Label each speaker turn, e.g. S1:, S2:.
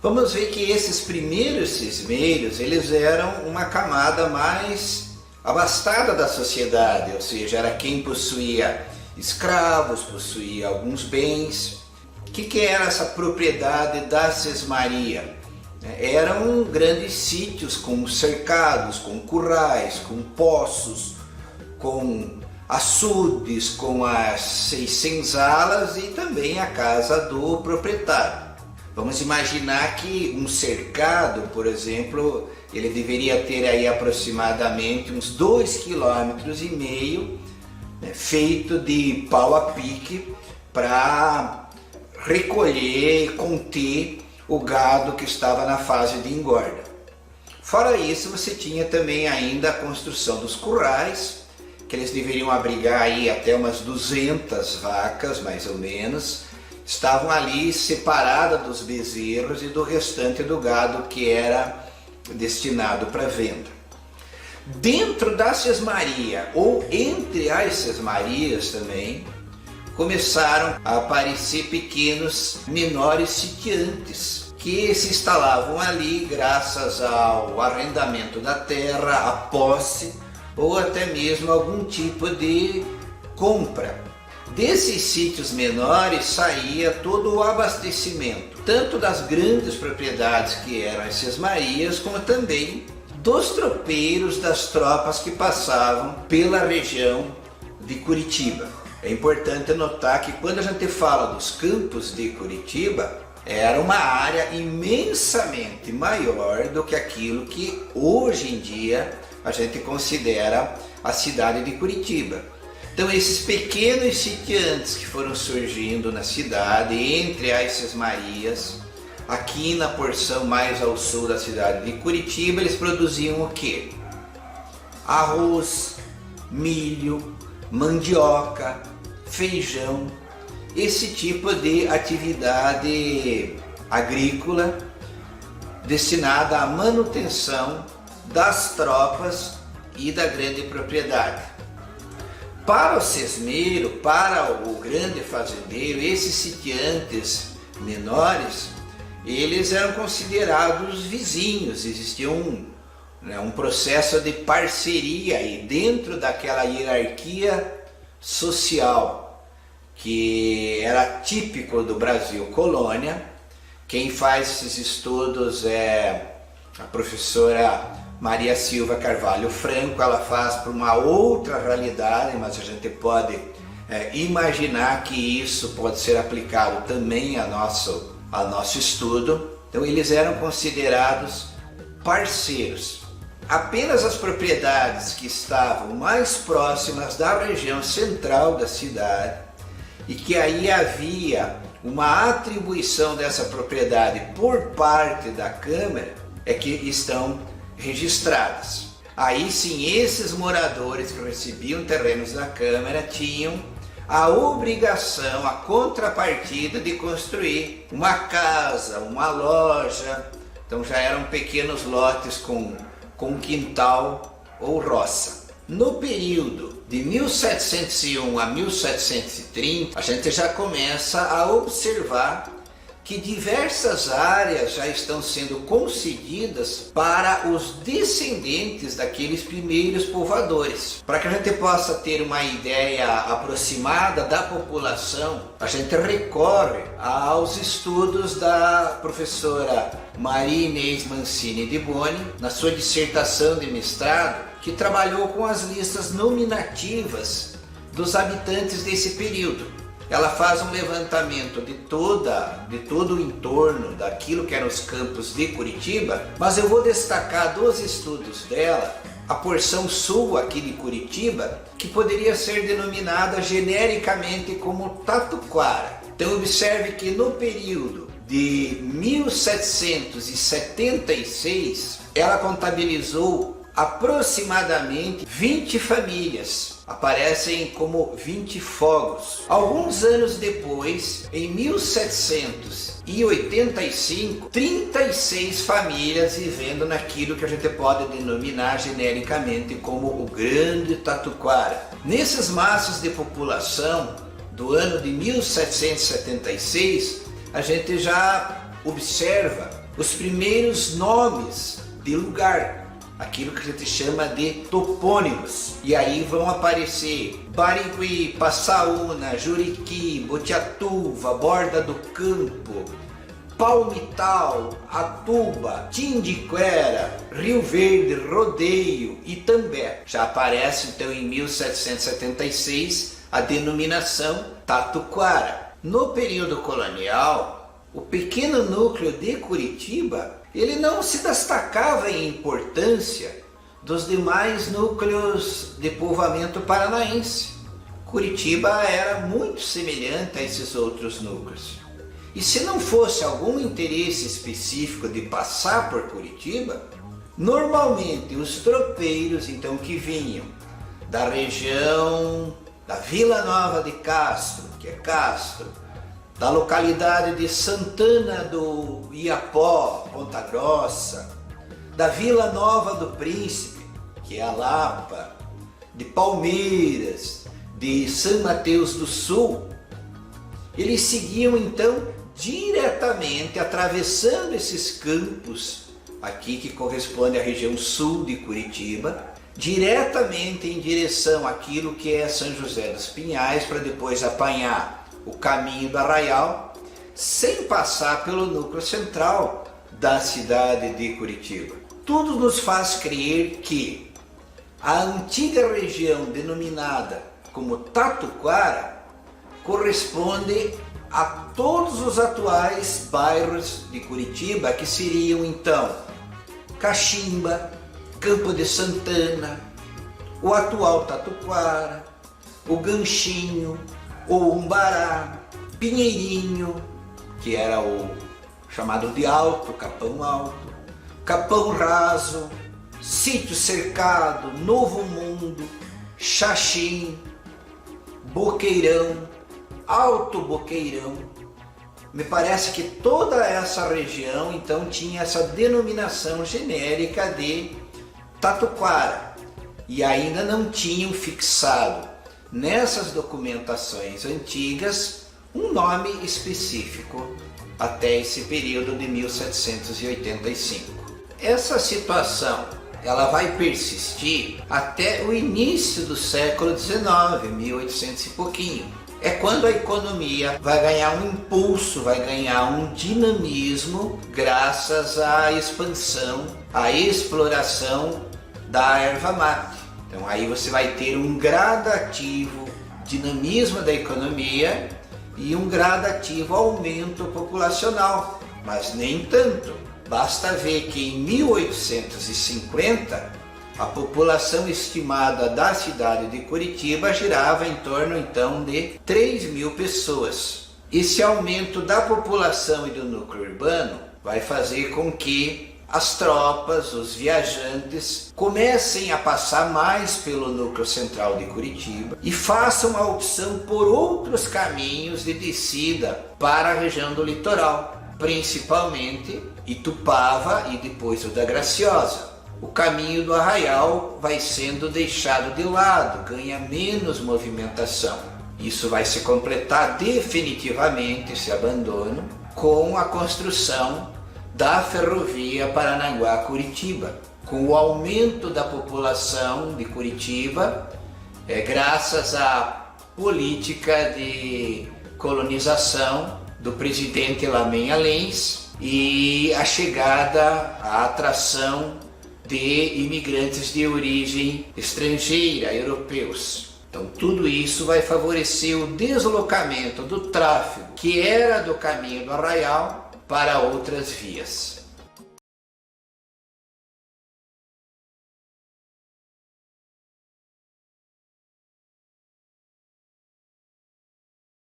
S1: Vamos ver que esses primeiros cismeiros, eles eram uma camada mais abastada da sociedade, ou seja, era quem possuía escravos, possuía alguns bens. O que era essa propriedade da sesmaria? Eram grandes sítios com cercados, com currais, com poços, com açudes, com as 6 senzalas e também a casa do proprietário. Vamos imaginar que um cercado, por exemplo, ele deveria ter aí aproximadamente uns 2,5 km, feito de pau a pique para recolher e conter o gado que estava na fase de engorda. Fora isso, você tinha também ainda a construção dos currais, que eles deveriam abrigar aí até umas 200 vacas, mais ou menos, estavam ali separadas dos bezerros e do restante do gado que era destinado para venda. Dentro da sesmaria, ou entre as sesmarias também, começaram a aparecer pequenos menores sitiantes que se instalavam ali graças ao arrendamento da terra, a posse ou até mesmo algum tipo de compra. Desses sítios menores saía todo o abastecimento, tanto das grandes propriedades que eram as sesmarias, como também dos tropeiros das tropas que passavam pela região de Curitiba. É importante notar que quando a gente fala dos campos de Curitiba, era uma área imensamente maior do que aquilo que hoje em dia a gente considera a cidade de Curitiba. Então esses pequenos sitiantes que foram surgindo na cidade, entre as sesmarias, aqui na porção mais ao sul da cidade de Curitiba, eles produziam o quê? Arroz, milho, mandioca, feijão, esse tipo de atividade agrícola destinada à manutenção das tropas e da grande propriedade. Para o sesmeiro, para o grande fazendeiro, esses sitiantes menores, eles eram considerados vizinhos, existia um processo de parceria aí dentro daquela hierarquia social que era típico do Brasil colônia. Quem faz esses estudos é a professora Maria Silva Carvalho Franco. Ela faz para uma outra realidade, mas a gente pode imaginar que isso pode ser aplicado também ao nosso estudo. Então eles eram considerados parceiros. Apenas as propriedades que estavam mais próximas da região central da cidade e que aí havia uma atribuição dessa propriedade por parte da Câmara é que estão registradas. Aí sim, esses moradores que recebiam terrenos da Câmara tinham a obrigação, a contrapartida de construir uma casa, uma loja. Então já eram pequenos lotes com quintal ou roça. No período de 1701 a 1730, a gente já começa a observar que diversas áreas já estão sendo concedidas para os descendentes daqueles primeiros povoadores. Para que a gente possa ter uma ideia aproximada da população, a gente recorre aos estudos da professora Maria Inês Mancini de Boni, na sua dissertação de mestrado, que trabalhou com as listas nominativas dos habitantes desse período. Ela faz um levantamento de todo o entorno daquilo que eram os campos de Curitiba, mas eu vou destacar dos estudos dela a porção sul aqui de Curitiba, que poderia ser denominada genericamente como Tatuquara. Então observe que no período de 1776, ela contabilizou aproximadamente 20 famílias. Aparecem como 20 fogos. Alguns anos depois, em 1785, 36 famílias vivendo naquilo que a gente pode denominar genericamente como o Grande Tatuquara. Nesses maços de população do ano de 1776, a gente já observa os primeiros nomes de lugar, aquilo que a gente chama de topônimos. E aí vão aparecer Barigui, Passaúna, Juriqui, Botiatuva, Borda do Campo, Palmital, Atuba, Tindiquera, Rio Verde, Rodeio, Itambé. Já aparece então em 1776 a denominação Tatuquara. No período colonial, o pequeno núcleo de Curitiba, ele não se destacava em importância dos demais núcleos de povoamento paranaense. Curitiba era muito semelhante a esses outros núcleos. E se não fosse algum interesse específico de passar por Curitiba, normalmente os tropeiros, então, que vinham da região da Vila Nova de Castro, que é Castro, da localidade de Santana do Iapó, Ponta Grossa, da Vila Nova do Príncipe, que é a Lapa, de Palmeiras, de São Mateus do Sul, eles seguiam então diretamente, atravessando esses campos aqui que corresponde à região sul de Curitiba, diretamente em direção àquilo que é São José dos Pinhais, para depois apanhar o caminho do Arraial, sem passar pelo núcleo central da cidade de Curitiba. Tudo nos faz crer que a antiga região denominada como Tatuquara corresponde a todos os atuais bairros de Curitiba, que seriam então Caximba, Campo de Santana, o atual Tatuquara, o Ganchinho, o Umbará, Pinheirinho, que era o chamado de Alto, Capão Raso, Sítio Cercado, Novo Mundo, Xaxim, Boqueirão, Alto Boqueirão. Me parece que toda essa região então tinha essa denominação genérica de Tatuquara, e ainda não tinham fixado nessas documentações antigas um nome específico até esse período de 1785. Essa situação ela vai persistir até o início do século XIX, 1800 e pouquinho. É quando a economia vai ganhar um impulso, vai ganhar um dinamismo graças à expansão, à exploração da erva mate. Então aí você vai ter um gradativo dinamismo da economia e um gradativo aumento populacional, mas nem tanto. Basta ver que em 1850 a população estimada da cidade de Curitiba girava em torno então de 3.000 pessoas. Esse aumento da população e do núcleo urbano vai fazer com que as tropas, os viajantes, comecem a passar mais pelo núcleo central de Curitiba e façam a opção por outros caminhos de descida para a região do litoral, principalmente Itupava e depois o da Graciosa. O caminho do Arraial vai sendo deixado de lado, ganha menos movimentação. Isso vai se completar definitivamente, esse abandono, com a construção da ferrovia Paranaguá-Curitiba. Com o aumento da população de Curitiba, graças à política de colonização do presidente Lamem Lens e a chegada, a atração de imigrantes de origem estrangeira, europeus. Então tudo isso vai favorecer o deslocamento do tráfego que era do caminho do Arraial para outras vias.